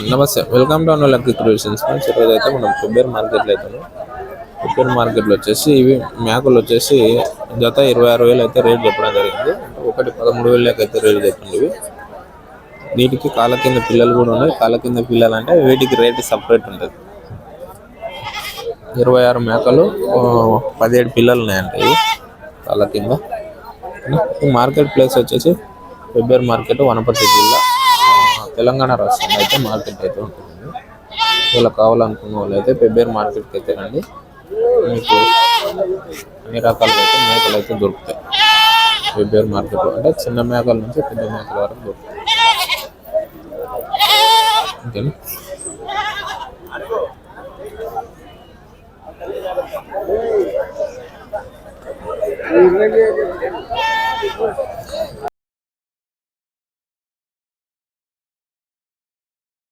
నమస్తే, welcome to అన్న lucky creations friends. ఈరోజు అయితే మనం కొబ్బరి మార్కెట్లో అవుతాను. కొబ్బరి మార్కెట్లో వచ్చేసి ఇవి మేకలు వచ్చేసి జత 26,000 అయితే రేట్ చెప్పడం జరిగింది. ఒకటి 13,000 అయితే రేట్ చెప్తుంది. ఇవి వీటికి కాళ్ళ కింద పిల్లలు కూడా ఉన్నాయి. కాళ్ళ కింద పిల్లలు అంటే వీటికి రేట్ సపరేట్ ఉంటుంది. 26 మేకలు, 17 పిల్లలు ఉన్నాయంట ఇవి కాళ్ళ కింద. ఈ మార్కెట్ ప్లేస్ వచ్చేసి కొబ్బరి మార్కెట్, వనపర్తి జిల్లా, తెలంగాణ రాష్ట్రంలో అయితే మార్కెట్ అయితే ఉంటుంది. ఇలా కావాలనుకున్న వాళ్ళు అయితే కొబ్బరి మార్కెట్కి అయితే రండి. మీకు అన్ని రకాలుగా అయితే మేకలు అయితే దొరుకుతాయి. కొబ్బరి మార్కెట్లో అంటే చిన్న మేకల నుంచి పెద్ద మేకల వరకు దొరుకుతాయి. ఓకేనా.